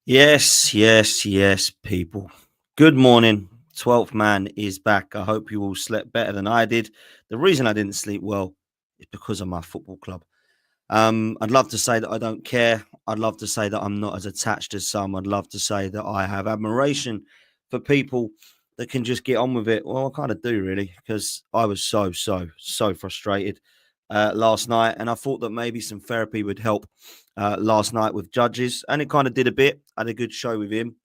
Yes, people. Good morning. 12th man is back. I hope you all slept better than I did. The reason I didn't sleep well is because of my football club. I'd love to say that I don't care. I'd love to say that I'm not as attached as some. I'd love to say that I have admiration for people that can just get on with it. Well, I kind of do really, because I was so frustrated last night, and I thought that maybe some therapy would help last night with judges, and it kind of did a bit. I had a good show with him.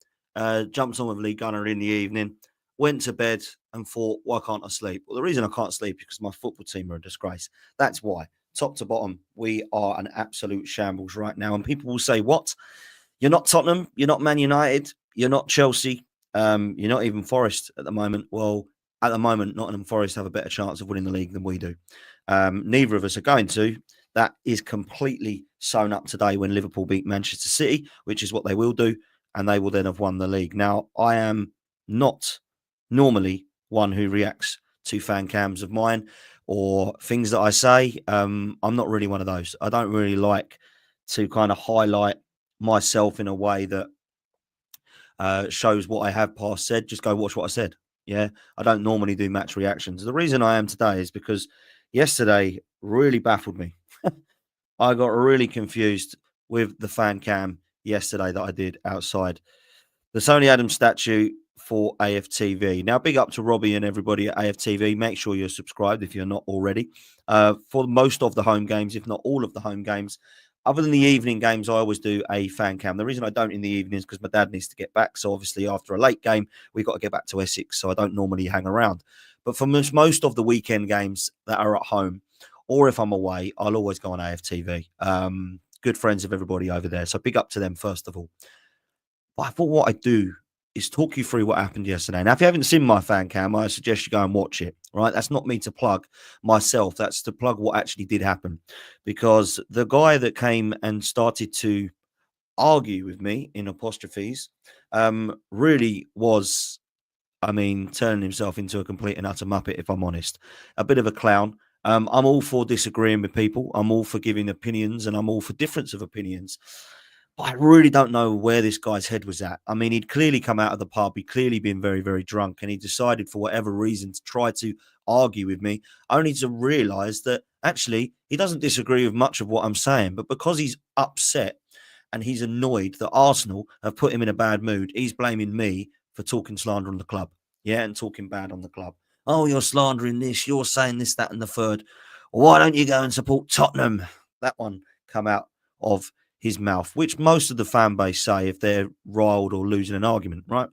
Jumped on with Lee Gunner in the evening, went to bed, and thought, why can't I sleep? Well, the reason I can't sleep is because my football team are a disgrace. That's why. Top to bottom, we are an absolute shambles right now. And people will say, what? You're not Tottenham, you're not Man United, you're not Chelsea, you're not even Forest at the moment. Well, at the moment, Nottingham Forest have a better chance of winning the league than we do. Neither of us are going to. That is completely sewn up today when Liverpool beat Manchester City, which is what they will do, and they will then have won the league. Now, I am not normally one who reacts to fan cams of mine or things that I say. I'm not really one of those. I don't really like to kind of highlight myself in a way that shows what I have past said. Just go watch what I said. Yeah, I don't normally do match reactions. The reason I am today is because yesterday really baffled me. I got really confused with the fan cam yesterday that I did outside the Sony Adams statue for AFTV. Now, big up to Robbie and everybody at AFTV. Make sure you're subscribed if you're not already. For most of the home games, if not all of the home games, other than the evening games, I always do a fan cam. The reason I don't in the evening is because my dad needs to get back. So obviously, after a late game, we've got to get back to Essex. So I don't normally hang around. But for most of the weekend games that are at home, or if I'm away, I'll always go on AFTV. Good friends of everybody over there. So big up to them, first of all. But I thought what I'd do is talk you through what happened yesterday. Now, if you haven't seen my fan cam, I suggest you go and watch it. Right? That's not me to plug myself. That's to plug what actually did happen. Because the guy that came and started to argue with me in apostrophes really was, I mean, turning himself into a complete and utter muppet, if I'm honest. A bit of a clown. I'm all for disagreeing with people. I'm all for giving opinions, and I'm all for difference of opinions. But I really don't know where this guy's head was at. I mean, he'd clearly come out of the pub. He'd clearly been very drunk, and he decided for whatever reason to try to argue with me, only to realize that actually he doesn't disagree with much of what I'm saying. But because he's upset and he's annoyed that Arsenal have put him in a bad mood, he's blaming me for talking slander on the club. Yeah, and talking bad on the club. Oh, you're slandering this, you're saying this, that, and the third. Why don't you go and support Tottenham? That one come out of his mouth, which most of the fan base say if they're riled or losing an argument, right?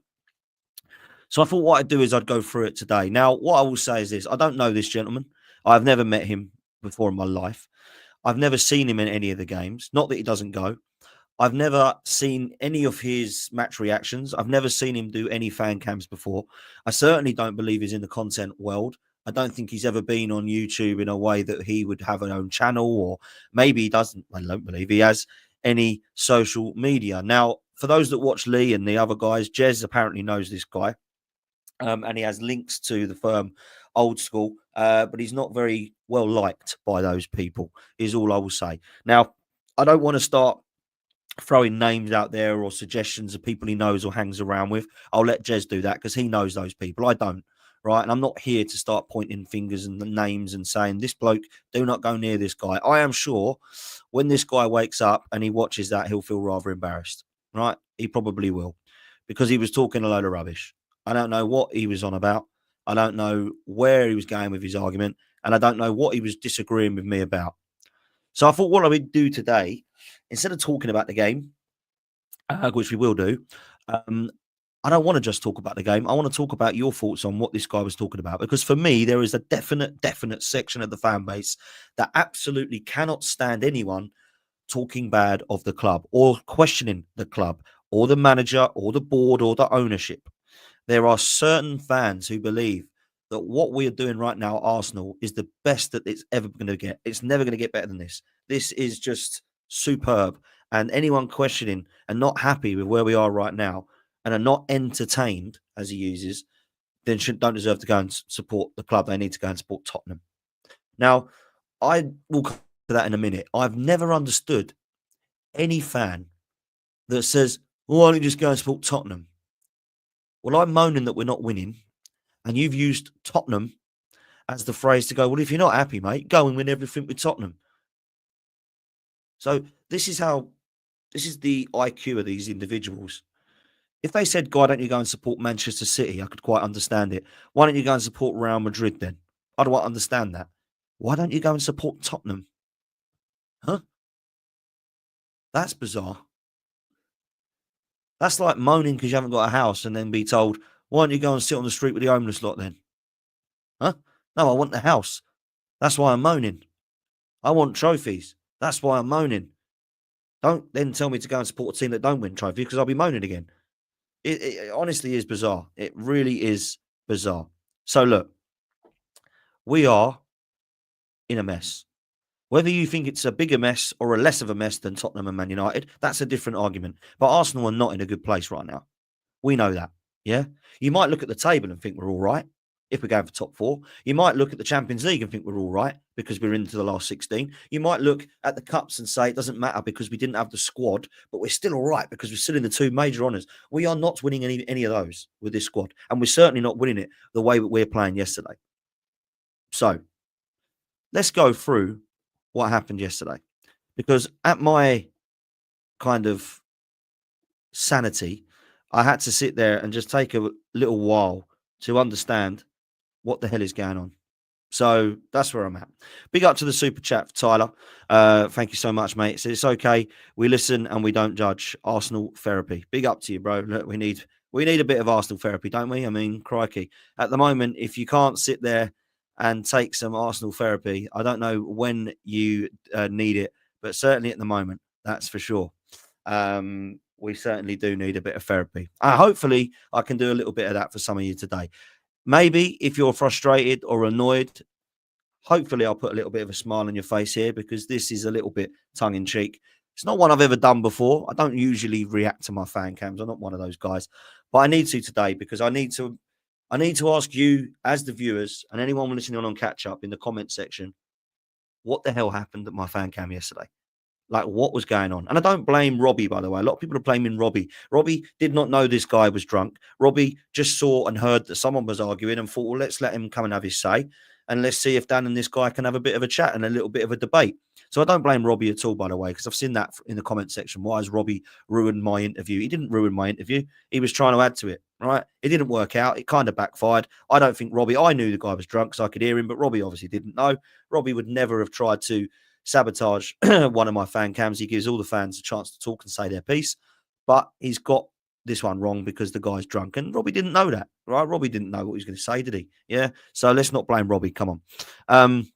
So I thought what I'd do is I'd go through it today. Now, what I will say is this: I don't know this gentleman. I've never met him before in my life. I've never seen him in any of the games. Not that he doesn't go. I've never seen any of his match reactions. I've never seen him do any fan cams before. I certainly don't believe he's in the content world. I don't think he's ever been on YouTube in a way that he would have an own channel, or maybe he doesn't. I don't believe he has any social media. Now, for those that watch Lee and the other guys, Jez apparently knows this guy, and he has links to the firm Old School, but he's not very well liked by those people, is all I will say. Now, I don't want to start throwing names out there or suggestions of people he knows or hangs around with. I'll let Jez do that because he knows those people. I don't, right? And I'm not here to start pointing fingers and the names and saying, this bloke, do not go near this guy. I am sure when this guy wakes up and he watches that, he'll feel rather embarrassed, right? He probably will, because he was talking a load of rubbish. I don't know what he was on about. I don't know where he was going with his argument, and I don't know what he was disagreeing with me about. So I thought what I would do today, instead of talking about the game, which we will do, um, I don't want to just talk about the game. I want to talk about your thoughts on what this guy was talking about. Because for me, there is a definite section of the fan base that absolutely cannot stand anyone talking bad of the club or questioning the club or the manager or the board or the ownership. There are certain fans who believe that what we are doing right now, Arsenal, is the best that it's ever going to get. It's never going to get better than this. This is just superb. And anyone questioning and not happy with where we are right now and are not entertained, as he uses, then don't deserve to go and support the club. They need to go and support Tottenham. Now, I will come to that in a minute. I've never understood any fan that says, Well, why don't you just go and support Tottenham? Well, I'm moaning that we're not winning, and you've used Tottenham as the phrase to go, well, if you're not happy, mate, go and win everything with Tottenham. So this is the IQ of these individuals. If they said, why don't you go and support Manchester City? I could quite understand it. Why don't you go and support Real Madrid then? I don't understand that. Why don't you go and support Tottenham? Huh? That's bizarre. That's like moaning because you haven't got a house and then be told, why don't you go and sit on the street with the homeless lot then? Huh? No, I want the house. That's why I'm moaning. I want trophies. That's why I'm moaning. Don't then tell me to go and support a team that don't win trophies because I'll be moaning again. It honestly is bizarre. It really is bizarre. So look, we are in a mess. Whether you think it's a bigger mess or a less of a mess than Tottenham and Man United, that's a different argument. But Arsenal are not in a good place right now. We know that. Yeah. You might look at the table and think we're all right if we're going for top four. You might look at the Champions League and think we're all right because we're into the last 16. You might look at the cups and say it doesn't matter because we didn't have the squad, but we're still all right because we're still in the two major honours. We are not winning any of those with this squad. And we're certainly not winning it the way that we're playing yesterday. So let's go through what happened yesterday. Because at my kind of sanity, I had to sit there and just take a little while to understand what the hell is going on. So that's where I'm at. Big up to the super chat for Tyler. Thank you so much, mate. It says it's okay. We listen and we don't judge. Arsenal therapy. Big up to you, bro. Look, we need a bit of Arsenal therapy, don't we? I mean, crikey. At the moment, if you can't sit there and take some Arsenal therapy, I don't know when you need it, but certainly at the moment, that's for sure. We certainly do need a bit of therapy. Hopefully, I can do a little bit of that for some of you today. Maybe if you're frustrated or annoyed, hopefully I'll put a little bit of a smile on your face here because this is a little bit tongue in cheek. It's not one I've ever done before. I don't usually react to my fan cams. I'm not one of those guys, but I need to today because I need to ask you as the viewers and anyone listening on catch up in the comment section, what the hell happened at my fan cam yesterday? Like, what was going on? And I don't blame Robbie, by the way. A lot of people are blaming Robbie. Robbie did not know this guy was drunk. Robbie just saw and heard that someone was arguing and thought, well, let's let him come and have his say. And let's see if Dan and this guy can have a bit of a chat and a little bit of a debate. So I don't blame Robbie at all, by the way, because I've seen that in the comment section. Why has Robbie ruined my interview? He didn't ruin my interview. He was trying to add to it, right? It didn't work out. It kind of backfired. I don't think Robbie, I knew the guy was drunk, so I could hear him, but Robbie obviously didn't know. Robbie would never have tried to sabotage one of my fan cams. He gives all the fans a chance to talk and say their piece, but he's got this one wrong because the guy's drunk. And Robbie didn't know that, right? Robbie didn't know what he was going to say, did he? Yeah. So let's not blame Robbie. Come on.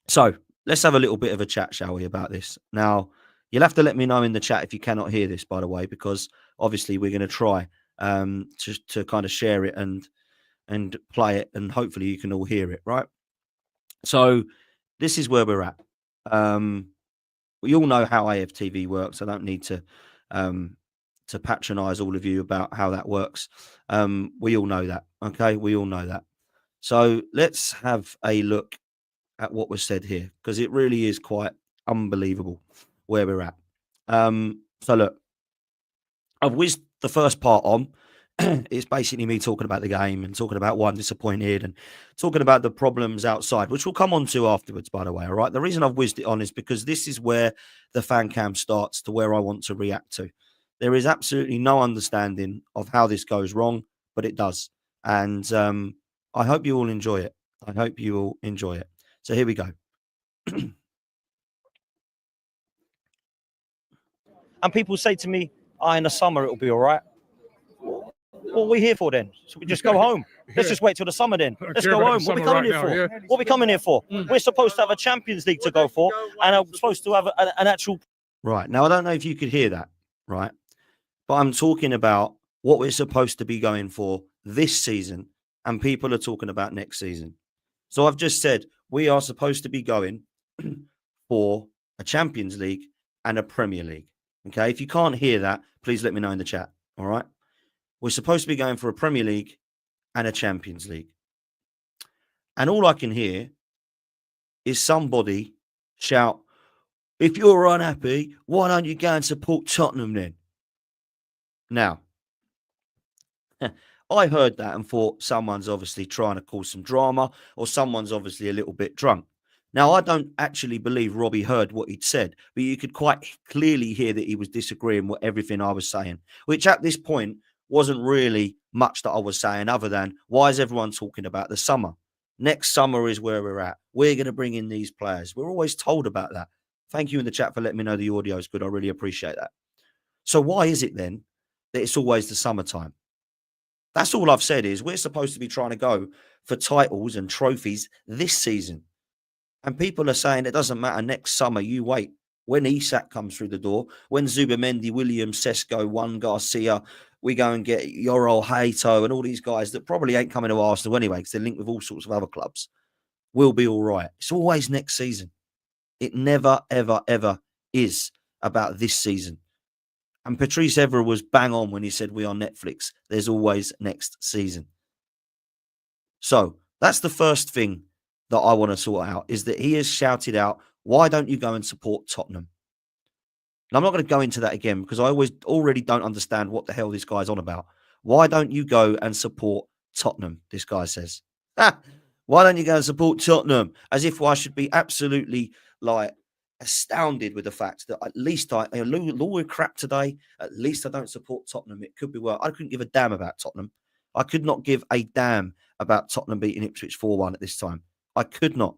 So let's have a little bit of a chat, shall we, about this. Now, you'll have to let me know in the chat if you cannot hear this, by the way, because obviously we're going to try to kind of share it and play it, and hopefully you can all hear it, right? So this is where we're at. We all know how AFTV works. I don't need to patronize all of you about how that works. We all know that. Okay, we all know that. So let's have a look at what was said here because it really is quite unbelievable where we're at. So look, I've whizzed the first part on. It's basically me talking about the game and talking about why I'm disappointed and talking about the problems outside, which we'll come on to afterwards, by the way. All right. The reason I've whizzed it on is because this is where the fan cam starts to where I want to react to. There is absolutely no understanding of how this goes wrong, but it does. And I hope you all enjoy it. I hope you all enjoy it. So here we go. And people say to me, in the summer, it'll be all right. What are we here for then? So we just go home. Let's just wait till the summer then. Let's go home. What are we coming here for? What are we coming here for? We're supposed to have a Champions League to go for, and I'm supposed to have an actual... Right. Now, I don't know if you could hear that, right? But I'm talking about what we're supposed to be going for this season, and people are talking about next season. So I've just said we are supposed to be going for a Champions League and a Premier League. Okay. If you can't hear that, please let me know in the chat. All right. We're supposed to be going for a Premier League and a Champions League. And all I can hear is somebody shout, if you're unhappy, why don't you go and support Tottenham then? Now, I heard that and thought someone's obviously trying to cause some drama or someone's obviously a little bit drunk. Now, I don't actually believe Robbie heard what he'd said, but you could quite clearly hear that he was disagreeing with everything I was saying, which at this point wasn't really much that I was saying other than why is everyone talking about the summer? Next summer is where we're at. We're going to bring in these players. We're always told about that. Thank you in the chat for letting me know the audio is good. I really appreciate that. So why is it then that it's always the summertime? That's all I've said is we're supposed to be trying to go for titles and trophies this season. And people are saying it doesn't matter next summer, you wait. When Isak comes through the door, when Zubamendi, Williams, Sesko, Juan Garcia, we go and get Yorol Hato and all these guys that probably ain't coming to Arsenal anyway because they're linked with all sorts of other clubs, we'll be all right. It's always next season. It never, ever, ever is about this season. And Patrice Evra was bang on when he said we are Netflix. There's always next season. So that's the first thing that I want to sort out is that he has shouted out, why don't you go and support Tottenham? And I'm not going to go into that again because I already don't understand what the hell this guy's on about. Why don't you go and support Tottenham? This guy says. Why don't you go and support Tottenham? As if I should be absolutely like astounded with the fact that at least we're crap today. At least I don't support Tottenham. It could be well. I couldn't give a damn about Tottenham. I could not give a damn about Tottenham beating Ipswich 4-1 at this time. I could not,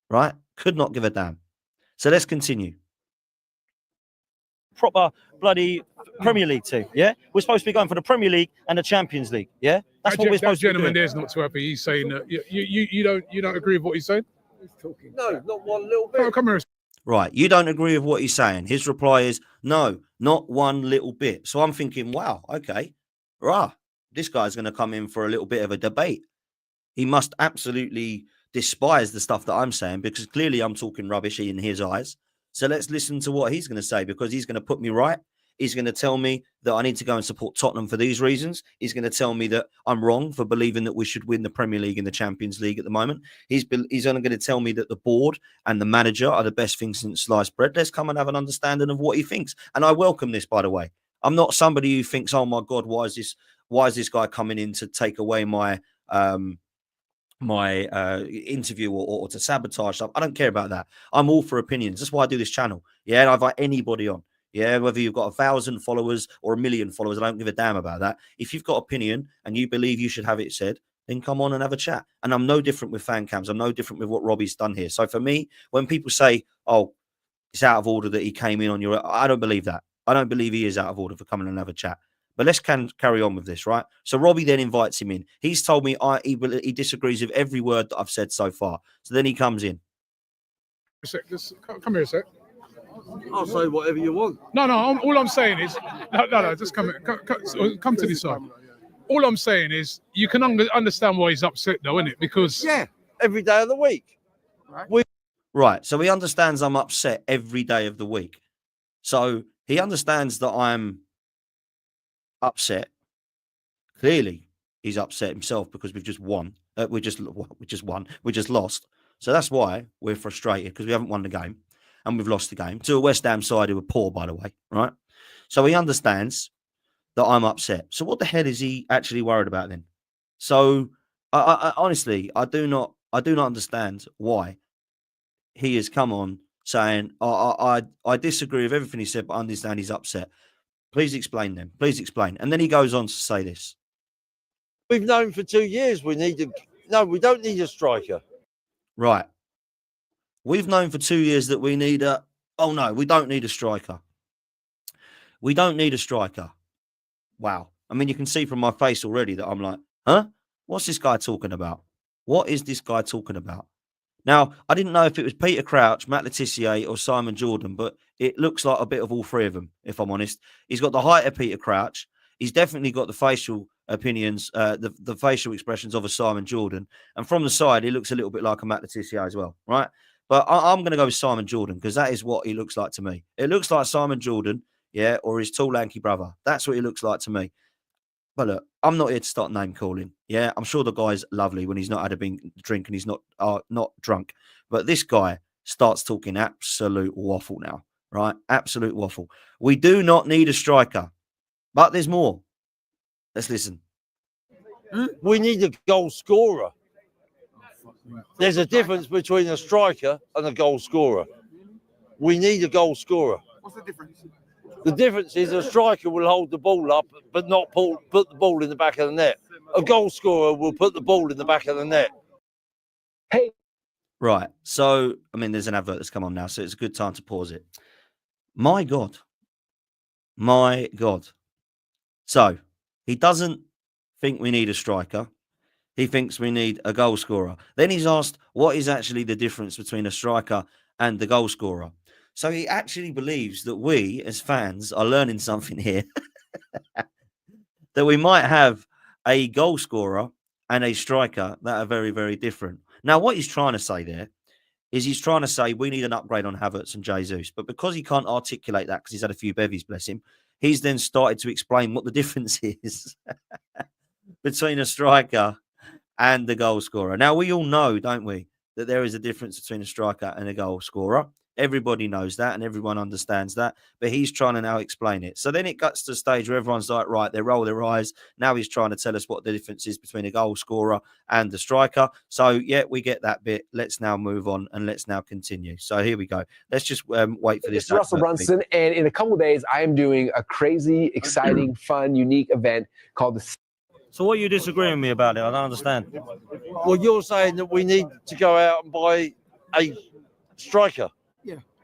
right? Could not give a damn. So let's continue. Proper bloody Premier League team, yeah? We're supposed to be going for the Premier League and the Champions League, yeah? That's what we're supposed to be doing. Gentleman there's not too happy. He's saying that you don't agree with what he's saying? He's talking. No, not one little bit. Oh, come here. Right, you don't agree with what he's saying. His reply is, no, not one little bit. So I'm thinking, wow, okay, this guy's going to come in for a little bit of a debate. He must absolutely despise the stuff that I'm saying because clearly I'm talking rubbish in his eyes. So let's listen to what he's going to say because he's going to put me right. He's going to tell me that I need to go and support Tottenham for these reasons. He's going to tell me that I'm wrong for believing that we should win the Premier League and the Champions League at the moment. He's only going to tell me that the board and the manager are the best things since sliced bread. Let's come and have an understanding of what he thinks. And I welcome this, by the way. I'm not somebody who thinks, oh my God, why is this guy coming in to take away my interview or to sabotage stuff. I don't care about that. I'm all for opinions. That's why I do this channel. Yeah, and I invite anybody on. Yeah, whether you've got 1,000 followers or 1 million followers, I don't give a damn about that. If you've got opinion and you believe you should have it said, then come on and have a chat. And I'm no different with fan cams. I'm no different with what Robbie's done here. So for me, when people say, oh, it's out of order that he came in on your, I don't believe that. I don't believe he is out of order for coming and have a chat. But let's carry on with this, right? So Robbie then invites him in. He's told me he disagrees with every word that I've said so far. So then he comes in. Come here a sec. I'll say whatever you want. No. All I'm saying is, no. Just come to this side. All I'm saying is, you can understand why he's upset, though, isn't it? Because every day of the week. Right. So he understands I'm upset every day of the week. So he understands that I'm upset. Clearly, he's upset himself because we've just won. We just lost. So that's why we're frustrated because we haven't won the game and we've lost the game to a West Ham side who were poor, by the way, right? So he understands that I'm upset. So what the hell is he actually worried about then? So I honestly, I do not understand why he has come on saying I disagree with everything he said, but I understand he's upset. Please explain then. Please explain. And then he goes on to say this. We've known for 2 years we don't need a striker. Right. We've known for 2 years that we need we don't need a striker. We don't need a striker. Wow. I mean, you can see from my face already that I'm like, huh? What's this guy talking about? What is this guy talking about? Now, I didn't know if it was Peter Crouch, Matt Letizia or Simon Jordan, but it looks like a bit of all three of them, if I'm honest. He's got the height of Peter Crouch. He's definitely got the facial opinions, the facial expressions of a Simon Jordan. And from the side, he looks a little bit like a Matt Letizia as well, right? But I'm going to go with Simon Jordan because that is what he looks like to me. It looks like Simon Jordan, yeah, or his tall, lanky brother. That's what he looks like to me. But look, I'm not here to start name calling. Yeah, I'm sure the guy's lovely when he's not had a drink and he's not drunk. But this guy starts talking absolute waffle now, right? Absolute waffle. We do not need a striker. But there's more. Let's listen. We need a goal scorer. There's a difference between a striker and a goal scorer. We need a goal scorer. What's the difference? The difference is a striker will hold the ball up, but not put the ball in the back of the net. A goal scorer will put the ball in the back of the net. Hey. Right. So, I mean, there's an advert that's come on now, so it's a good time to pause it. My God. My God. So, he doesn't think we need a striker. He thinks we need a goal scorer. Then he's asked, what is actually the difference between a striker and the goal scorer? So he actually believes that we, as fans, are learning something here. That we might have a goal scorer and a striker that are very, very different. Now, what he's trying to say there is he's trying to say we need an upgrade on Havertz and Jesus. But because he can't articulate that because he's had a few bevies, bless him, he's then started to explain what the difference is between a striker and the goal scorer. Now, we all know, don't we, that there is a difference between a striker and a goal scorer. Everybody knows that and everyone understands that, but he's trying to now explain it. So then it gets to the stage where everyone's like, right, they roll their eyes. Now he's trying to tell us what the difference is between a goal scorer and the striker. So, yeah, we get that bit. Let's now move on and let's now continue. So here we go. Let's just wait for this. It's Russell Brunson, and in a couple of days, I am doing a crazy, exciting, fun, unique event called the... So what are you disagreeing with me about it? I don't understand. Well, you're saying that we need to go out and buy a striker.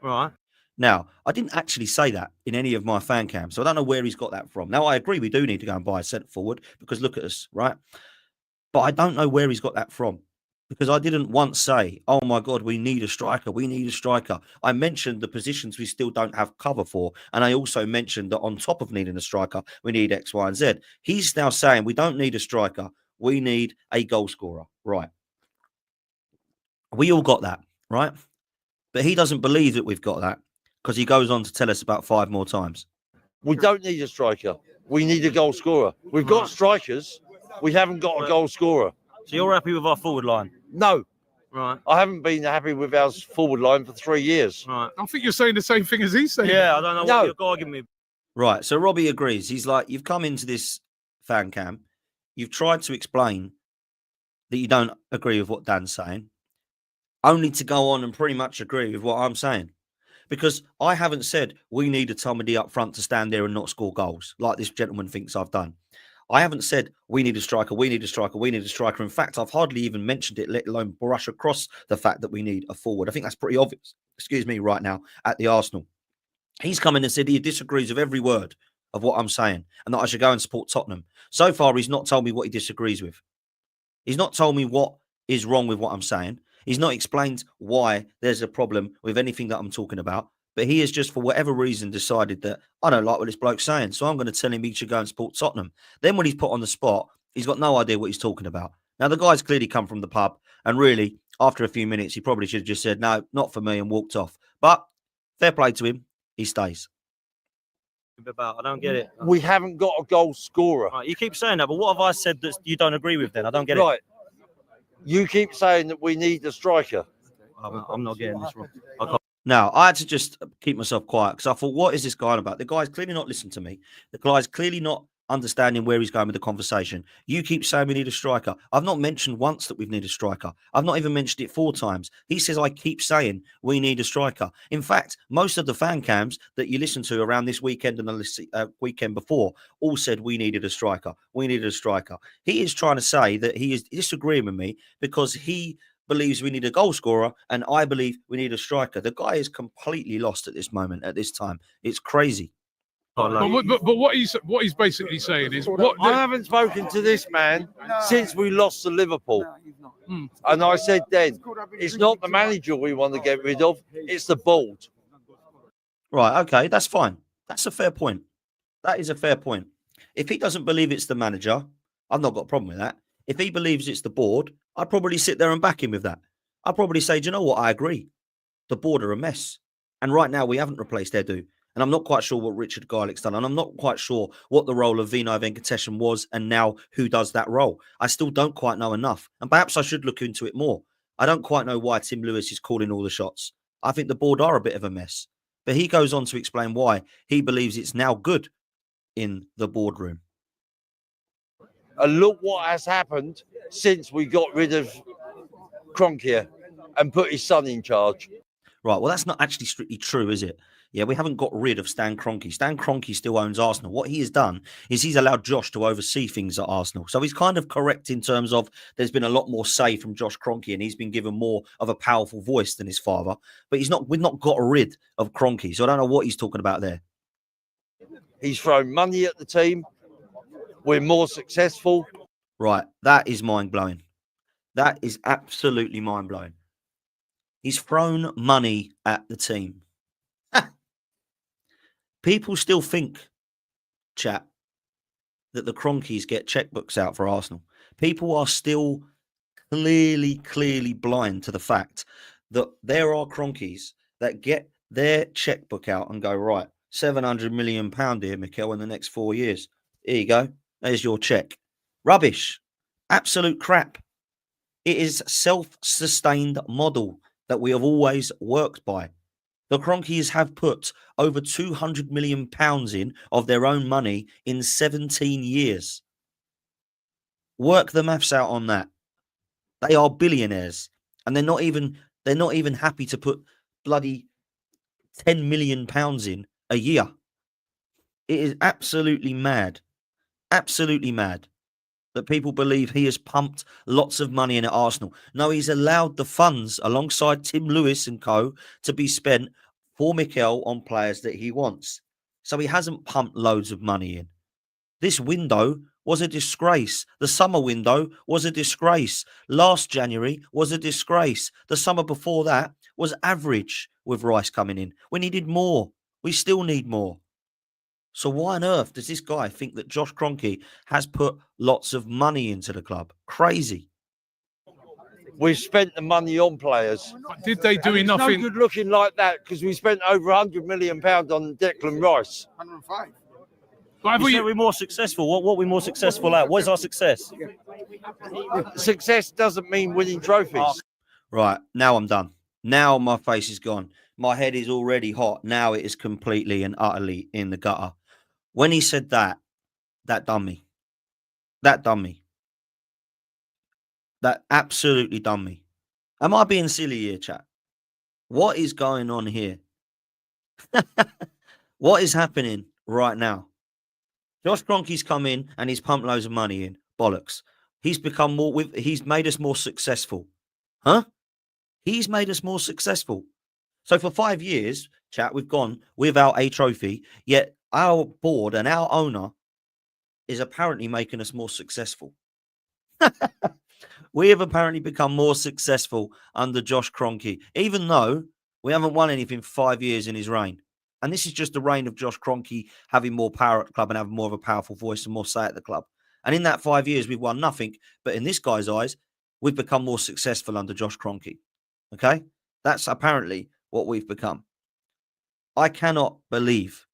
Right. Now, I didn't actually say that in any of my fan cams, so I don't know where he's got that from. Now, I agree we do need to go and buy a centre forward because look at us, right? But I don't know where he's got that from because I didn't once say, oh my God, we need a striker. We need a striker. I mentioned the positions we still don't have cover for. And I also mentioned that on top of needing a striker, we need X, Y, and Z. He's now saying we don't need a striker. We need a goal scorer. Right. We all got that, right? But he doesn't believe that we've got that because he goes on to tell us about 5 more times. We don't need a striker. We need a goal scorer. We've got strikers. We haven't got a goal scorer. So you're happy with our forward line? No. Right. I haven't been happy with our forward line for 3 years. Right. I think you're saying the same thing as he's saying. Yeah, I don't know No. what you're arguing with. Right. So Robbie agrees. He's like, you've come into this fan cam. You've tried to explain that you don't agree with what Dan's saying, only to go on and pretty much agree with what I'm saying. Because I haven't said we need a somebody up front to stand there and not score goals, like this gentleman thinks I've done. I haven't said we need a striker, we need a striker, we need a striker. In fact, I've hardly even mentioned it, let alone brush across the fact that we need a forward. I think that's pretty obvious, right now at the Arsenal. He's come in and said he disagrees with every word of what I'm saying and that I should go and support Tottenham. So far, he's not told me what he disagrees with. He's not told me what is wrong with what I'm saying. He's not explained why there's a problem with anything that I'm talking about. But he has just, for whatever reason, decided that I don't like what this bloke's saying. So I'm going to tell him he should go and support Tottenham. Then when he's put on the spot, he's got no idea what he's talking about. Now, the guy's clearly come from the pub. And really, after a few minutes, he probably should have just said, no, not for me, and walked off. But fair play to him. He stays. I don't get it. We haven't got a goal scorer. Right, you keep saying that, but what have I said that you don't agree with then? I don't get it. Right. You keep saying that we need a striker. I'm not getting this wrong. Now, I had to just keep myself quiet because I thought, what is this guy on about? The guy's clearly not listening to me. The guy's clearly not understanding where he's going with the conversation. You keep saying we need a striker. I've not mentioned once that we need a striker. I've not even mentioned it 4 times. He says I keep saying we need a striker. In fact, most of the fan cams that you listen to around this weekend and the weekend before all said we needed a striker. We needed a striker. He is trying to say that he is disagreeing with me because he believes we need a goal scorer and I believe we need a striker. The guy is completely lost at this moment, at this time. It's crazy. But what he's basically saying is, I haven't spoken to this man since we lost to Liverpool. And I said then, it's not the manager we want to get rid of, it's the board. Right, okay, that's fine. That's a fair point. That is a fair point. If he doesn't believe it's the manager, I've not got a problem with that. If he believes it's the board, I'd probably sit there and back him with that. I'd probably say, do you know what? I agree. The board are a mess. And right now we haven't replaced Edu. And I'm not quite sure what Richard Garlick's done. And I'm not quite sure what the role of Vinay Venkatesham was and now who does that role. I still don't quite know enough. And perhaps I should look into it more. I don't quite know why Tim Lewis is calling all the shots. I think the board are a bit of a mess. But he goes on to explain why he believes it's now good in the boardroom. And look what has happened since we got rid of Kroenke and put his son in charge. Right, well, that's not actually strictly true, is it? Yeah, we haven't got rid of Stan Kroenke. Stan Kroenke still owns Arsenal. What he has done is he's allowed Josh to oversee things at Arsenal. So he's kind of correct in terms of there's been a lot more say from Josh Kroenke, and he's been given more of a powerful voice than his father. But we've not got rid of Kroenke, so I don't know what he's talking about there. He's thrown money at the team. We're more successful. Right, that is mind-blowing. That is absolutely mind-blowing. He's thrown money at the team. People still think, chat, that the Kroenkes get checkbooks out for Arsenal. People are still clearly blind to the fact that there are Kroenkes that get their checkbook out and go, right, £700 million here, Mikel, in the next 4 years. Here you go. There's your check. Rubbish. Absolute crap. It is self-sustained model that we have always worked by. The Kroenkes have put over £200 million in of their own money in 17 years. Work the maths out on that. They are billionaires, and they're not even happy to put bloody £10 million in a year. It is absolutely mad that people believe he has pumped lots of money in at Arsenal. No, he's allowed the funds alongside Tim Lewis and co to be spent for Mikel on players that he wants. So he hasn't pumped loads of money in. This window was a disgrace. The summer window was a disgrace. Last January was a disgrace. The summer before that was average with Rice coming in. We needed more. We still need more. So why on earth does this guy think that Josh Kroenke has put lots of money into the club? Crazy. We've spent the money on players. But did they do And enough it's no in? good looking like that because we spent over £100 million on Declan Rice. 105. But have You we- said we're more successful. What are we more successful at? What is our success? Success doesn't mean winning trophies. Right, now I'm done. Now my face is gone. My head is already hot. Now it is completely and utterly in the gutter. When he said that done me. That done me. That absolutely done me. Am I being silly here, chat? What is going on here? What is happening right now? Josh Kroenke's come in and he's pumped loads of money in. Bollocks. He's become he's made us more successful. Huh? He's made us more successful. So for 5 years, chat, we've gone without a trophy, yet our board and our owner is apparently making us more successful. We have apparently become more successful under Josh Kroenke, even though we haven't won anything for 5 years in his reign. And this is just the reign of Josh Kroenke having more power at the club and having more of a powerful voice and more say at the club. And in that 5 years, we've won nothing. But in this guy's eyes, we've become more successful under Josh Kroenke. Okay? That's apparently what we've become. I cannot believe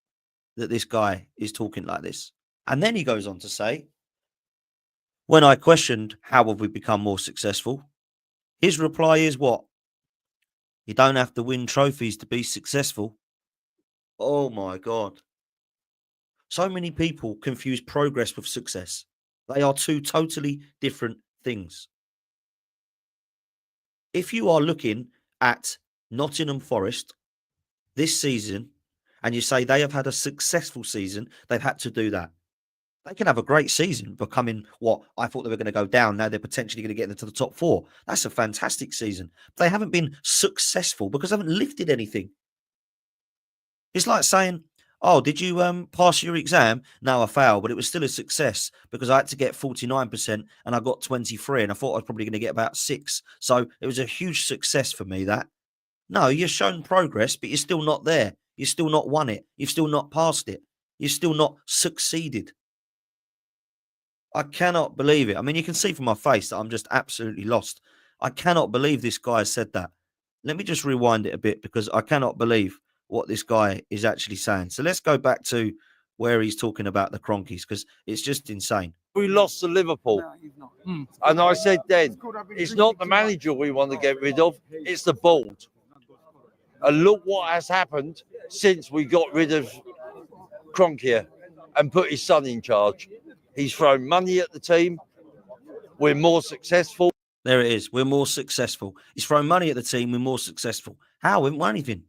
that this guy is talking like this. And then he goes on to say, when I questioned how have we become more successful, his reply is what? You don't have to win trophies to be successful. Oh my God. So many people confuse progress with success. They are two totally different things. If you are looking at Nottingham Forest this season and you say they have had a successful season, they've had to do that. They can have a great season, becoming what I thought they were going to go down. Now they're potentially going to get into the top 4. That's a fantastic season. But they haven't been successful because they haven't lifted anything. It's like saying, oh, did you pass your exam? No, I failed, but it was still a success because I had to get 49% and I got 23 and I thought I was probably going to get about 6. So it was a huge success for me, that. No, you've shown progress, but you're still not there. You've still not won it. You've still not passed it. You've still not succeeded. I cannot believe it. I mean, you can see from my face that I'm just absolutely lost. I cannot believe this guy said that. Let me just rewind it a bit because I cannot believe what this guy is actually saying. So let's go back to where he's talking about the Kroenkes because it's just insane. We lost to Liverpool. No, he's not. And I said then, it's not the manager we want to get rid of, it's the board. And look what has happened since we got rid of Kroenke and put his son in charge. He's thrown money at the team. We're more successful. There it is. We're more successful. He's thrown money at the team. We're more successful. How? We haven't won anything.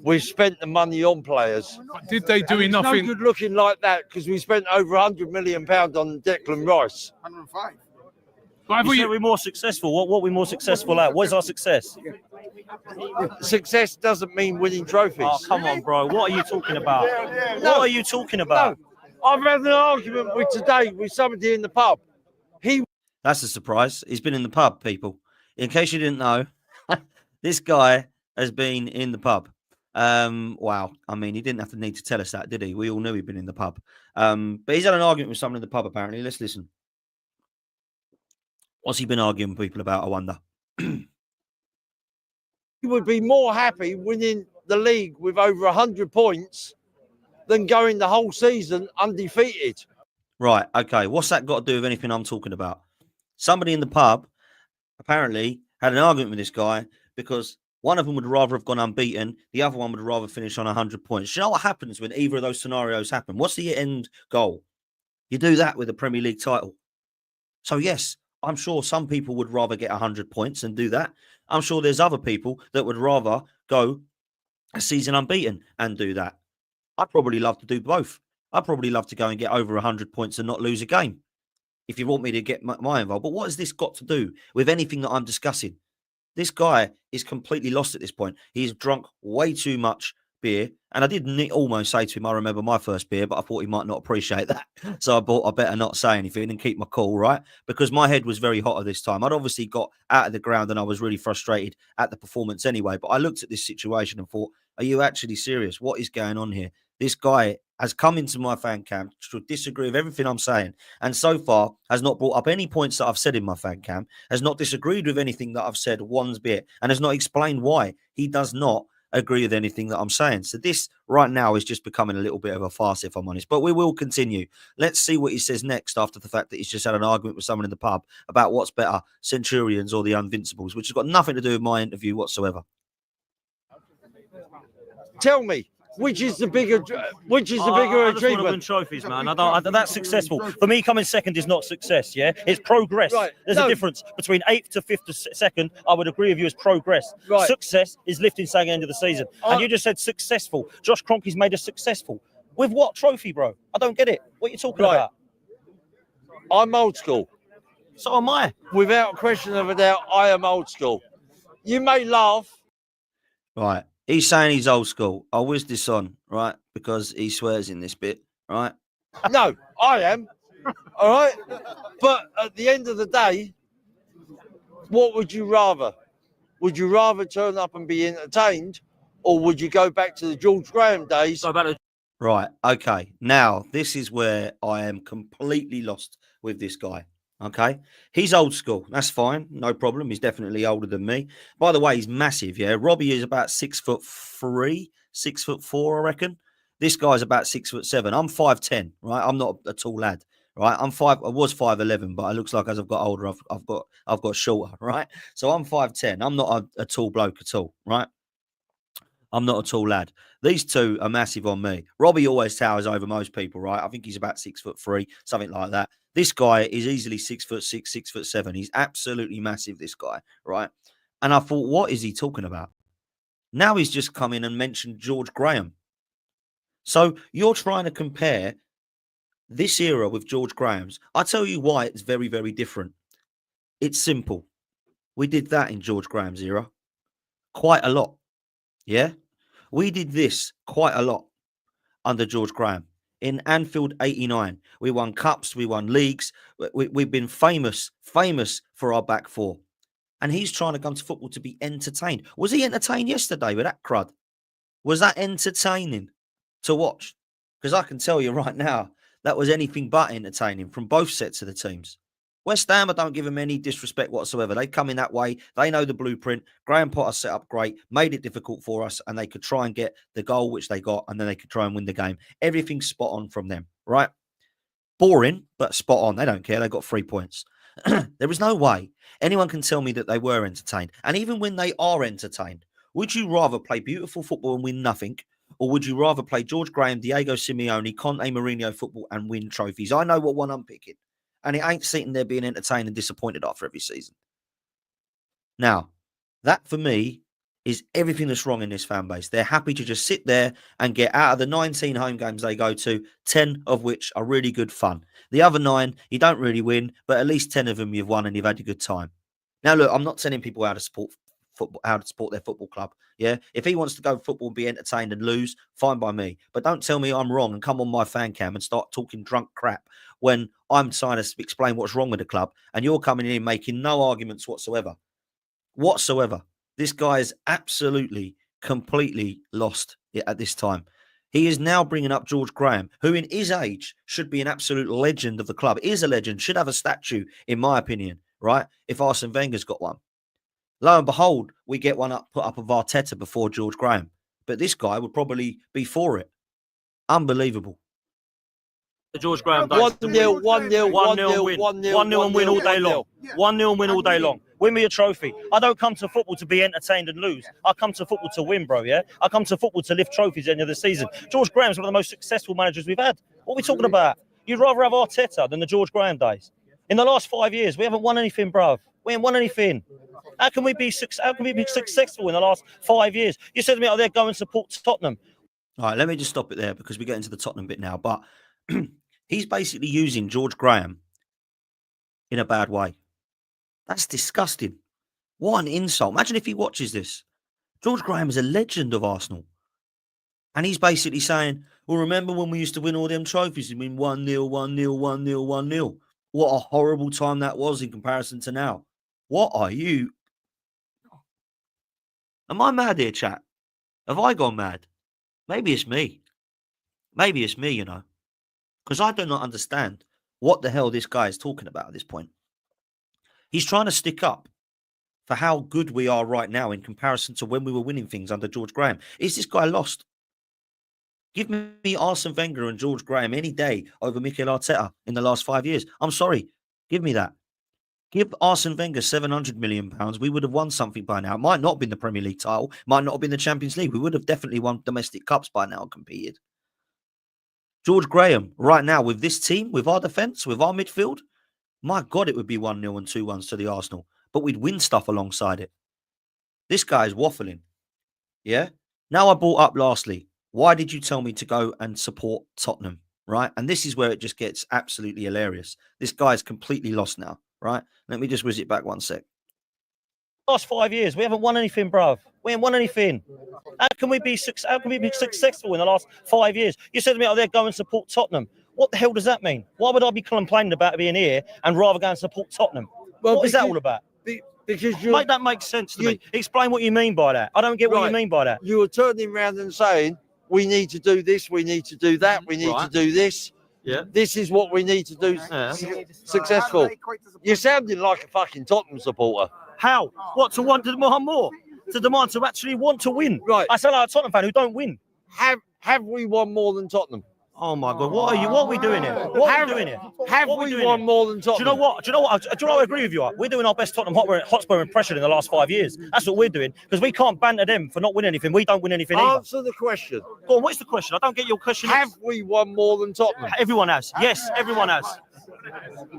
We've spent the money on players. But did they do And it's enough? no good looking like that because we spent over £100 million on Declan Rice. 105. But I thought You you- said we're more successful. What are we more successful at? What is our success? Success doesn't mean winning trophies. Oh, come on, bro. What are you talking about? What are you talking about? No, I've had an argument with somebody in the pub. That's a surprise. He's been in the pub, people. In case you didn't know, this guy has been in the pub. Wow. I mean, he didn't have to need to tell us that, did he? We all knew he'd been in the pub. But he's had an argument with someone in the pub, apparently. Let's listen. What's he been arguing with people about, I wonder? He would be more happy winning the league with over 100 points than going the whole season undefeated. Right. Okay. What's that got to do with anything I'm talking about? Somebody in the pub apparently had an argument with this guy because one of them would rather have gone unbeaten. The other one would rather finish on 100 points. Do you know what happens when either of those scenarios happen? What's the end goal? You do that with a Premier League title. So, yes, I'm sure some people would rather get 100 points and do that. I'm sure there's other people that would rather go a season unbeaten and do that. I'd probably love to do both. I'd probably love to go and get over 100 points and not lose a game if you want me to get my involved. But what has this got to do with anything that I'm discussing? This guy is completely lost at this point. He's drunk way too much beer. And I did almost say to him, I remember my first beer, but I thought he might not appreciate that. So I better not say anything and keep my cool, right? Because my head was very hot at this time. I'd obviously got out of the ground and I was really frustrated at the performance anyway. But I looked at this situation and thought, are you actually serious? What is going on here? This guy has come into my fan camp to disagree with everything I'm saying. And so far has not brought up any points that I've said in my fan camp, has not disagreed with anything that I've said one bit, and has not explained why he does not agree with anything that I'm saying. So this right now is just becoming a little bit of a farce, if I'm honest. But we will continue. Let's see what he says next after the fact that he's just had an argument with someone in the pub about what's better, Centurions or the Invincibles, which has got nothing to do with my interview whatsoever. Tell me, which is the bigger I just want to win achievement? trophies, man. That's successful. For me, coming second is not success, yeah? It's progress. Right. There's a difference between 8th to 5th to 2nd. I would agree with you as progress. Right. Success is lifting saying end of the season. And you just said successful. Josh Kroenke's made us successful. With what trophy, bro? I don't get it. What are you talking Right. about? I'm old school. So am I. Without a question of a doubt, I am old school. You may laugh. Right. He's saying he's old school. I'll whiz this on, right? Because he swears in this bit, right? No, I am. All right. But at the end of the day, what would you rather? Would you rather turn up and be entertained, or would you go back to the George Graham days? So about Right. Okay. Now, this is where I am completely lost with this guy. Okay. He's old school. That's fine. No problem. He's definitely older than me. By the way, he's massive. Yeah. Robbie is about 6'3", 6'4", I reckon. This guy's about 6'7". I'm 5'10", right? I'm not a tall lad, right? I was 5'11", but it looks like as I've got older, I've got shorter, right? So I'm 5'10". I'm not a tall bloke at all, right? I'm not a tall lad. These two are massive on me. Robbie always towers over most people, right? I think he's about 6'3", something like that. This guy is easily 6'6", 6'7". He's absolutely massive, this guy, right? And I thought, what is he talking about? Now he's just come in and mentioned George Graham. So you're trying to compare this era with George Graham's. I tell you why it's very, very different. It's simple. We did that in George Graham's era. Quite a lot. Yeah? We did this quite a lot under George Graham. In Anfield 89, we won cups, we won leagues. We've been famous for our back four. And he's trying to come to football to be entertained. Was he entertained yesterday with that crud? Was that entertaining to watch? Because I can tell you right now, that was anything but entertaining from both sets of the teams. West Ham, I don't give them any disrespect whatsoever. They come in that way. They know the blueprint. Graham Potter set up great, made it difficult for us, and they could try and get the goal, which they got, and then they could try and win the game. Everything's spot on from them, right? Boring, but spot on. They don't care. They got 3 points. There is no way anyone can tell me that they were entertained. And even when they are entertained, would you rather play beautiful football and win nothing, Or would you rather play George Graham, Diego Simeone, Conte, Mourinho football and win trophies? I know what one I'm picking. And it ain't sitting there being entertained and disappointed after every season. Now, that for me is everything that's wrong in this fan base. They're happy to just sit there and get out of the 19 home games they go to, 10 of which are really good fun. The other 9, you don't really win, but at least 10 of them you've won and you've had a good time. Now, look, I'm not telling people how to support football, how to support their football club. Yeah, if he wants to go football and be entertained and lose, fine by me. But don't tell me I'm wrong and come on my fan cam and start talking drunk crap when I'm trying to explain what's wrong with the club and you're coming in making no arguments whatsoever. This guy is absolutely, completely lost at this time. He is now bringing up George Graham, who in his age should be an absolute legend of the club. Is a legend, should have a statue, in my opinion, right? If Arsene Wenger's got one. Lo and behold, we get one put up of Arteta before George Graham. But this guy would probably be for it. Unbelievable. The George Graham days. 1-0, 1-0, 1-0 win. 1-0 and win all day long. 1-0 and win all day long. Win me a trophy. I don't come to football to be entertained and lose. I come to football to win, bro, yeah? I come to football to lift trophies at the end of the season. George Graham's one of the most successful managers we've had. What are we talking about? You'd rather have Arteta than the George Graham days. In the last 5 years, we haven't won anything, bro. We haven't won anything. How can we be successful in the last 5 years? You said to me, go and support Tottenham. All right, let me just stop it there because we get into the Tottenham bit now. But he's basically using George Graham in a bad way. That's disgusting. What an insult. Imagine if he watches this. George Graham is a legend of Arsenal. And he's basically saying, well, remember when we used to win all them trophies and win 1-0, 1-0, 1-0, 1-0? What a horrible time that was in comparison to now. What are you? Am I mad here, chat? Have I gone mad? Maybe it's me. Maybe it's me, you know. Because I do not understand what the hell this guy is talking about at this point. He's trying to stick up for how good we are right now in comparison to when we were winning things under George Graham. Is this guy lost? Give me Arsene Wenger and George Graham any day over Mikel Arteta in the last 5 years. I'm sorry. Give me that. Give Arsene Wenger £700 million. We would have won something by now. It might not have been the Premier League title. Might not have been the Champions League. We would have definitely won domestic cups by now and competed. George Graham, right now, with this team, with our defence, with our midfield, my God, it would be 1-0 and 2-1s to the Arsenal. But we'd win stuff alongside it. This guy is waffling. Yeah? Now I brought up lastly, why did you tell me to go and support Tottenham? Right? And this is where it just gets absolutely hilarious. This guy's completely lost now. Right? Let me just whiz it back one sec. Last 5 years, we haven't won anything, bruv. We haven't won anything. How can we be successful in the last 5 years? You said to me, go and support Tottenham. What the hell does that mean? Why would I be complaining about being here and rather go and support Tottenham? Well, what is that all about? Because Make that make sense to me. Explain what you mean by that. I don't get what you mean by that. You were turning around and saying, we need to do this, we need to do that, we need to do this. Yeah. This is what we need to do successful. You're sounding like a fucking Tottenham supporter. How? What, to want to demand more? To demand to actually want to win? Right. I sound like a Tottenham fan who don't win. Have we won more than Tottenham? Oh my God! What are we doing here? What are we doing here? Have we won more than Tottenham? Do you know what? Do you know what? I agree with you. We're doing our best Tottenham Hotspur impression in the last 5 years. That's what we're doing because we can't banter them for not winning anything. We don't win anything either. Answer the question. Go on, what's the question? I don't get your question. Have we won more than Tottenham? Everyone has. Yes, everyone has.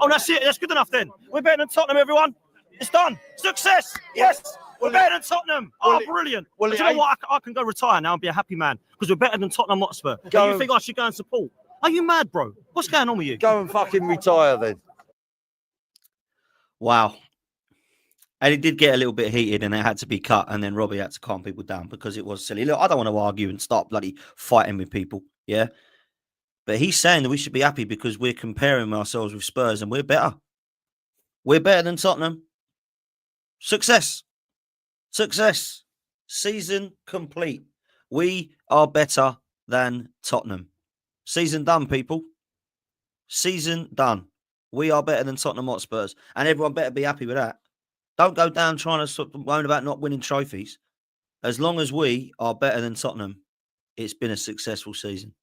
Oh, that's it. That's good enough then. We're better than Tottenham, everyone. It's done. Success. Yes. We're better than Tottenham. Brilliant. Well, do you know what? I can go retire now and be a happy man because we're better than Tottenham Hotspur. Do you think I should go and support? Are you mad, bro? What's going on with you? Go and fucking retire then. Wow. And it did get a little bit heated and it had to be cut. And then Robbie had to calm people down because it was silly. Look, I don't want to argue and start bloody fighting with people. Yeah. But he's saying that we should be happy because we're comparing ourselves with Spurs and we're better. We're better than Tottenham. Success. Success. Season complete. We are better than Tottenham. Season done, people. Season done. We are better than Tottenham Hotspurs. And everyone better be happy with that. Don't go down trying to moan about not winning trophies. As long as we are better than Tottenham, it's been a successful season.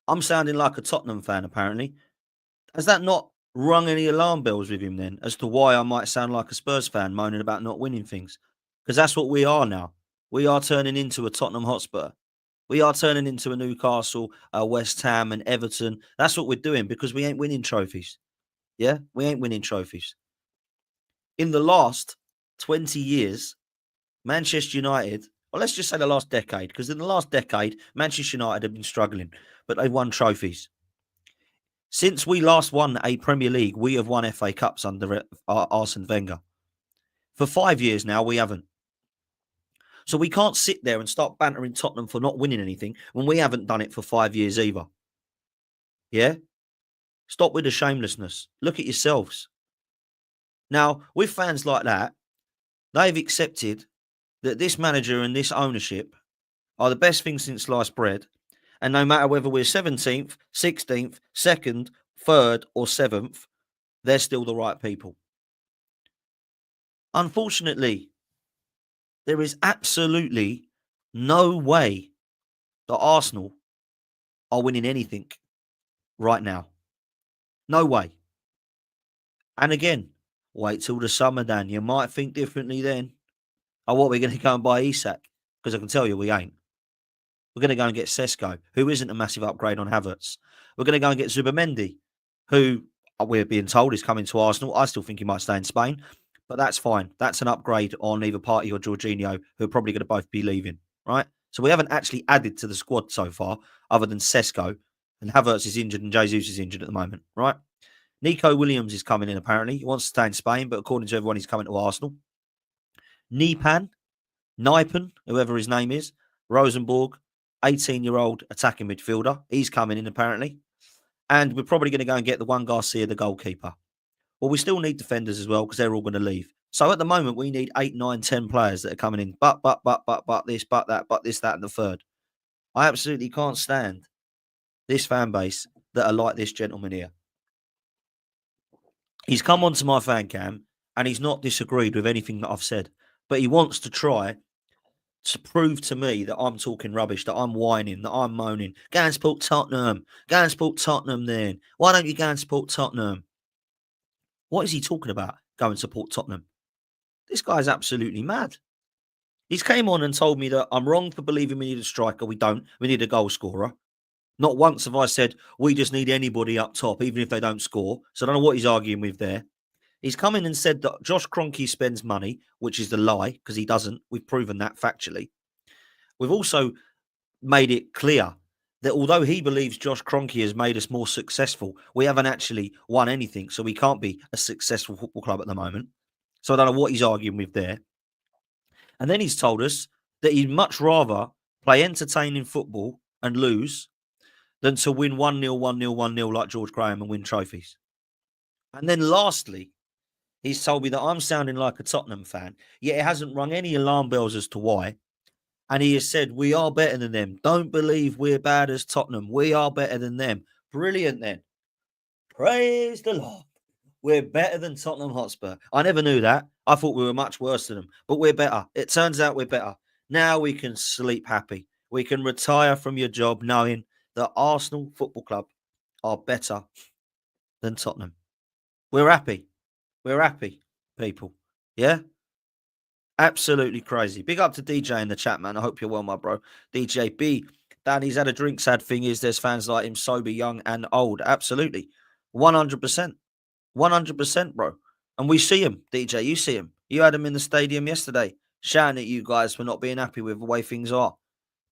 I'm sounding like a Tottenham fan, apparently. Has that not rung any alarm bells with him then as to why I might sound like a Spurs fan moaning about not winning things? Because that's what we are now. We are turning into a Tottenham Hotspur. We are turning into a Newcastle, West Ham, and Everton. That's what we're doing because we ain't winning trophies. Yeah, we ain't winning trophies. In the last 20 years, Manchester United, well, let's just say the last decade, because in the last decade, Manchester United have been struggling, but they've won trophies. Since we last won a Premier League, we have won FA Cups under Arsene Wenger. For 5 years now, we haven't. So we can't sit there and start bantering Tottenham for not winning anything when we haven't done it for 5 years either. Yeah? Stop with the shamelessness. Look at yourselves. Now, with fans like that, they've accepted that this manager and this ownership are the best thing since sliced bread. And no matter whether we're 17th, 16th, 2nd, 3rd, or 7th, they're still the right people. Unfortunately, there is absolutely no way that Arsenal are winning anything right now. No way. And again, wait till the summer, Dan. You might think differently then. Oh, what, we're going to go and buy Isak? Because I can tell you we ain't. We're going to go and get Sesko, who isn't a massive upgrade on Havertz. We're going to go and get Zubimendi, who we're being told is coming to Arsenal. I still think he might stay in Spain, but that's fine. That's an upgrade on either Partey or Jorginho, who are probably going to both be leaving, right? So we haven't actually added to the squad so far, other than Sesko, and Havertz is injured and Jesus is injured at the moment, right? Nico Williams is coming in, apparently. He wants to stay in Spain, but according to everyone, he's coming to Arsenal. Nipan, whoever his name is, Rosenborg, 18-year-old attacking midfielder. He's coming in, apparently. And we're probably going to go and get the one Garcia, the goalkeeper. Well, we still need defenders as well because they're all going to leave. So at the moment, we need 8, 9, 10 players that are coming in. But this, but that, but this, that, and the third. I absolutely can't stand this fan base that are like this gentleman here. He's come onto my fan cam and he's not disagreed with anything that I've said. But he wants to try to prove to me that I'm talking rubbish, that I'm whining, that I'm moaning. Go and support Tottenham. Go and support Tottenham then. Why don't you go and support Tottenham? What is he talking about? Go and support Tottenham. This guy's absolutely mad. He's came on and told me that I'm wrong for believing we need a striker. We don't. We need a goal scorer. Not once have I said we just need anybody up top, even if they don't score. So I don't know what he's arguing with there. He's come in and said that Josh Kroenke spends money, which is the lie, because he doesn't. We've proven that factually. We've also made it clear that although he believes Josh Kroenke has made us more successful, we haven't actually won anything, so we can't be a successful football club at the moment. So I don't know what he's arguing with there. And then he's told us that he'd much rather play entertaining football and lose than to win 1-0, 1-0, 1-0 like George Graham and win trophies. And then lastly, he's told me that I'm sounding like a Tottenham fan, yet it hasn't rung any alarm bells as to why. And he has said, we are better than them. Don't believe we're bad as Tottenham. We are better than them. Brilliant then. Praise the Lord. We're better than Tottenham Hotspur. I never knew that. I thought we were much worse than them, but we're better. It turns out we're better. Now we can sleep happy. We can retire from your job knowing that Arsenal Football Club are better than Tottenham. We're happy. We're happy, people. Yeah? Absolutely crazy. Big up to DJ in the chat, man. I hope you're well, my bro. DJ B. Danny's had a drink. Sad thing is there's fans like him, sober, young, and old. Absolutely. 100%. 100%, bro. And we see him, DJ. You see him. You had him in the stadium yesterday, shouting at you guys for not being happy with the way things are.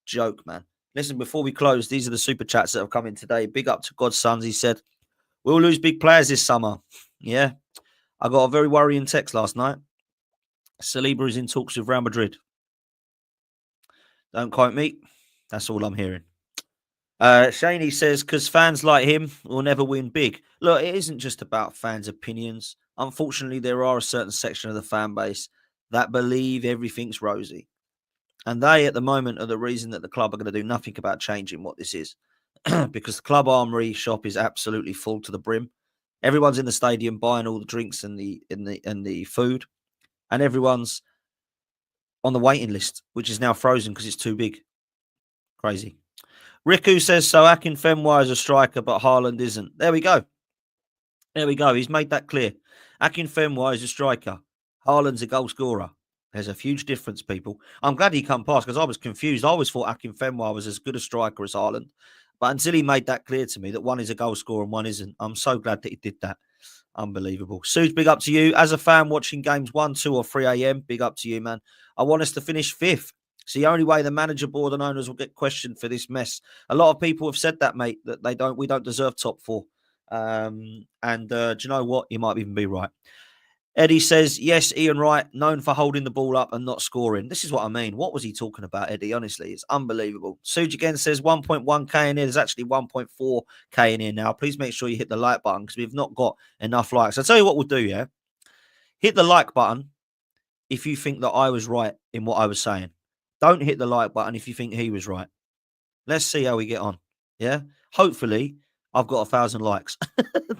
Joke, man. Listen, before we close, these are the super chats that have come in today. Big up to God's sons. He said, we'll lose big players this summer. Yeah. I got a very worrying text last night. Saliba is in talks with Real Madrid. Don't quote me. That's all I'm hearing. Shaney says, because fans like him will never win big. Look, it isn't just about fans' opinions. Unfortunately, there are a certain section of the fan base that believe everything's rosy. And they, at the moment, are the reason that the club are going to do nothing about changing what this is. Because the club armory shop is absolutely full to the brim. Everyone's in the stadium buying all the drinks and the food. And everyone's on the waiting list, which is now frozen because it's too big. Crazy. Riku says, so Akinfenwa is a striker, but Haaland isn't. There we go. There we go. He's made that clear. Akinfenwa is a striker. Haaland's a goal scorer. There's a huge difference, people. I'm glad he come past because I was confused. I always thought Akin Fenwa was as good a striker as Haaland. But until he made that clear to me that one is a goal scorer and one isn't, I'm so glad that he did that. Unbelievable. Suge, big up to you. As a fan watching games 1, 2 or 3 a.m., big up to you, man. I want us to finish 5th. It's the only way the manager, board and owners will get questioned for this mess. A lot of people have said that, mate, that we don't deserve top 4. Do you know what? You might even be right. Eddie says, yes, Ian Wright, known for holding the ball up and not scoring. This is what I mean. What was he talking about, Eddie? Honestly, it's unbelievable. Suj again says 1.1k in here. There's actually 1.4k in here now. Please make sure you hit the like button because we've not got enough likes. I'll tell you what we'll do, yeah? Hit the like button if you think that I was right in what I was saying. Don't hit the like button if you think he was right. Let's see how we get on, yeah? Hopefully, I've got 1,000 likes.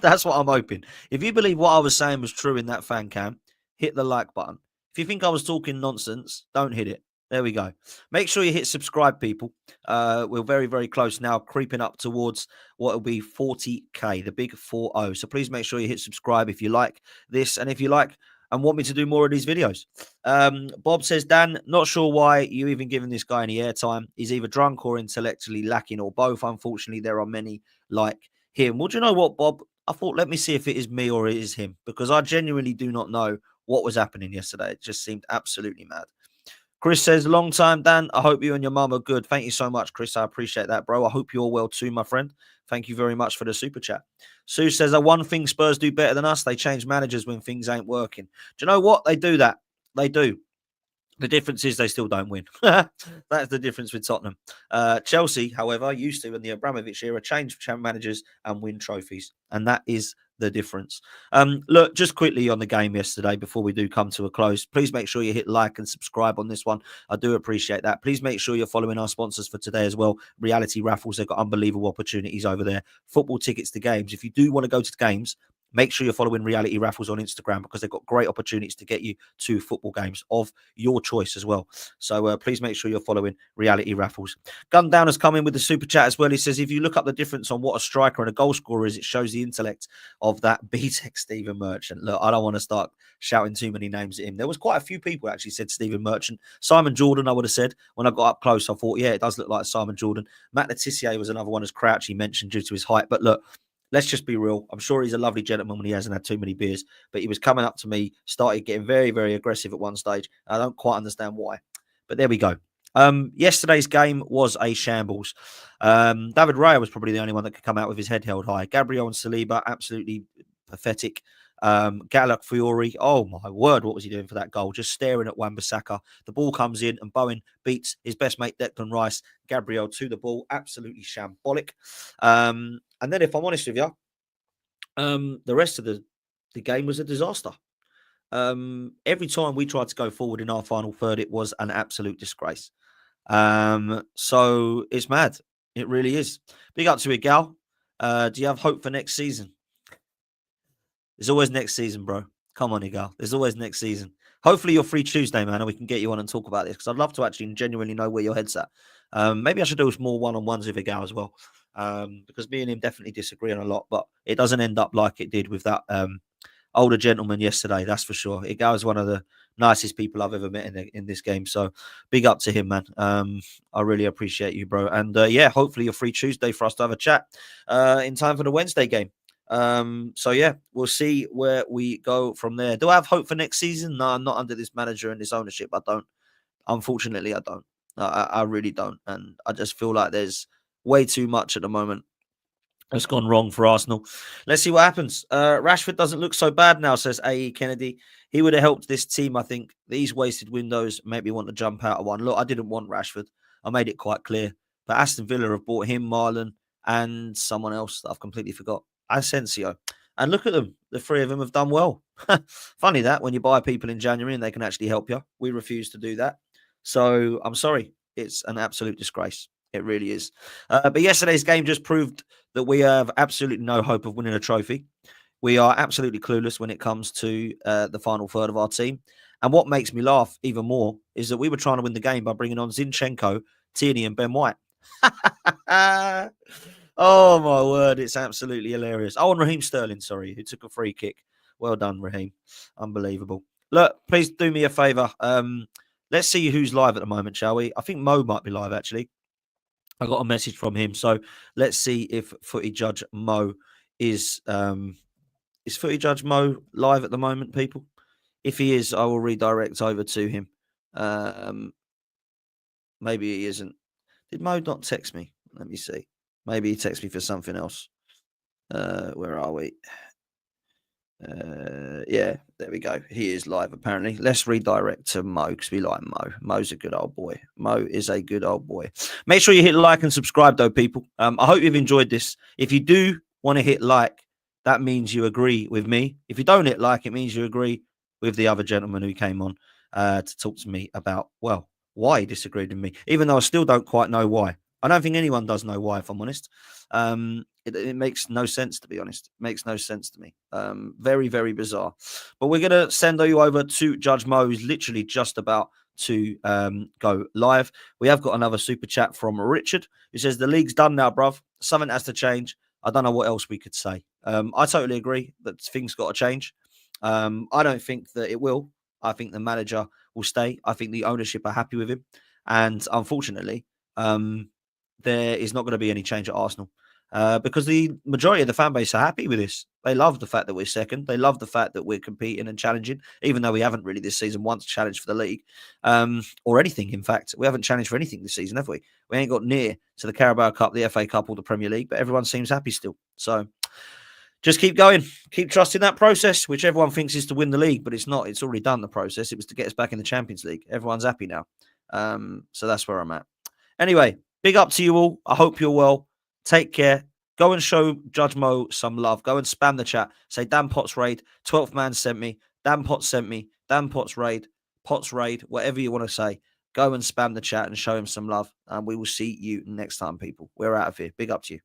That's what I'm hoping. If you believe what I was saying was true in that fan cam, hit the like button. If you think I was talking nonsense, don't hit it. There we go. Make sure you hit subscribe, people. We're very, very close now, creeping up towards what will be 40k, the big 40. So please make sure you hit subscribe if you like this and if you like and want me to do more of these videos. Bob says, Dan, not sure why you even giving this guy any airtime. He's either drunk or intellectually lacking or both. Unfortunately, there are many like him. Well, do you know what, Bob? I thought, let me see if it is me or it is him, because I genuinely do not know what was happening yesterday. It just seemed absolutely mad. Chris says, long time, Dan. I hope you and your mum are good. Thank you so much, Chris. I appreciate that, bro. I hope you're well too, my friend. Thank you very much for the super chat. Sue says, one thing Spurs do better than us, they change managers when things ain't working. Do you know what? They do that. They do. The difference is they still don't win. That's the difference with Tottenham. Chelsea, however, used to in the Abramovich era change managers and win trophies. And that is the difference. Look, just quickly on the game yesterday before we do come to a close, please make sure you hit like and subscribe on this one. I do appreciate that. Please make sure you're following our sponsors for today as well. Reality Raffles, they've got unbelievable opportunities over there. Football tickets to games. If you do want to go to the games, make sure you're following Reality Raffles on Instagram because they've got great opportunities to get you to football games of your choice as well. So please make sure you're following Reality Raffles. Gun Down has come in with the super chat as well. He says, if you look up the difference on what a striker and a goal scorer is, it shows the intellect of that BTEC Stephen Merchant. Look, I don't want to start shouting too many names at him. There was quite a few people actually said Stephen Merchant. Simon Jordan, I would have said. When I got up close, I thought, yeah, it does look like Simon Jordan. Matt Letitia was another one, as Crouch he mentioned, due to his height. But look, let's just be real. I'm sure he's a lovely gentleman when he hasn't had too many beers, but he was coming up to me, started getting very, very aggressive at one stage. I don't quite understand why, but there we go. Yesterday's game was a shambles. David Raya was probably the only one that could come out with his head held high. Gabriel and Saliba, absolutely pathetic. Galak Fiore, oh my word, what was he doing for that goal? Just staring at Wan-Bissaka. The ball comes in and Bowen beats his best mate Declan Rice. Gabriel to the ball, absolutely shambolic. And then if I'm honest with you, the rest of the game was a disaster. Every time we tried to go forward in our final third, it was an absolute disgrace. So it's mad. It really is. Big up to it, Gal. Do you have hope for next season? There's always next season, bro. Come on, Igal. There's always next season. Hopefully you're free Tuesday, man, and we can get you on and talk about this because I'd love to actually genuinely know where your head's at. Maybe I should do more one-on-ones with Igal as well because me and him definitely disagree on a lot, but it doesn't end up like it did with that older gentleman yesterday, that's for sure. Igal is one of the nicest people I've ever met in this game, so big up to him, man. I really appreciate you, bro. And yeah, hopefully you're free Tuesday for us to have a chat in time for the Wednesday game. So yeah, we'll see where we go from there. Do I have hope for next season? No, I'm not under this manager and this ownership. I don't. Unfortunately, I don't. I really don't. And I just feel like there's way too much at the moment that's gone wrong for Arsenal. Let's see what happens. Rashford doesn't look so bad now, says A.E. Kennedy. He would have helped this team, I think. These wasted windows make me want to jump out of one. Look, I didn't want Rashford. I made it quite clear. But Aston Villa have bought him, Marlon, and someone else that I've completely forgot. Asensio. And look at them. The three of them have done well. Funny that when you buy people in January and they can actually help you. We refuse to do that. So I'm sorry. It's an absolute disgrace. It really is. But yesterday's game just proved that we have absolutely no hope of winning a trophy. We are absolutely clueless when it comes to the final third of our team. And what makes me laugh even more is that we were trying to win the game by bringing on Zinchenko, Tierney and Ben White. Oh, my word. It's absolutely hilarious. Oh, and Raheem Sterling, sorry, who took a free kick. Well done, Raheem. Unbelievable. look, please do me a favour. Let's see who's live at the moment, shall we? I think Mo might be live, actually. I got a message from him. So let's see if Footy Judge Mo is Footy Judge Mo live at the moment, people? If he is, I will redirect over to him. Maybe he isn't. Did Mo not text me? Let me see. Maybe he texted me for something else. Where are we? Yeah, there we go. He is live, apparently. Let's redirect to Mo because we like Mo. Mo's a good old boy. Mo is a good old boy. Make sure you hit like and subscribe, though, people. I hope you've enjoyed this. If you do want to hit like, that means you agree with me. If you don't hit like, it means you agree with the other gentleman who came on to talk to me about, well, why he disagreed with me, even though I still don't quite know why. I don't think anyone does know why, if I'm honest. It makes no sense, to be honest. It makes no sense to me. Very, very bizarre. But we're going to send you over to Judge Mo, who's literally just about to go live. We have got another super chat from Richard, who says, the league's done now, bruv. Something has to change. I don't know what else we could say. I totally agree that things got to change. I don't think that it will. I think the manager will stay. I think the ownership are happy with him. And unfortunately, there is not going to be any change at Arsenal because the majority of the fan base are happy with this. They love the fact that we're second. They love the fact that we're competing and challenging, even though we haven't really this season once challenged for the league or anything. In fact, we haven't challenged for anything this season, have we? We ain't got near to the Carabao Cup, the FA Cup, or the Premier League, but everyone seems happy still. So just keep going. Keep trusting that process, which everyone thinks is to win the league, but it's not. It's already done, the process. It was to get us back in the Champions League. Everyone's happy now. So that's where I'm at. Anyway, big up to you all. I hope you're well. Take care. Go and show Judge Mo some love. Go and spam the chat. Say, Dan Potts raid. 12th man sent me. Dan Potts sent me. Dan Potts raid. Potts raid. Whatever you want to say. Go and spam the chat and show him some love. And we will see you next time, people. We're out of here. Big up to you.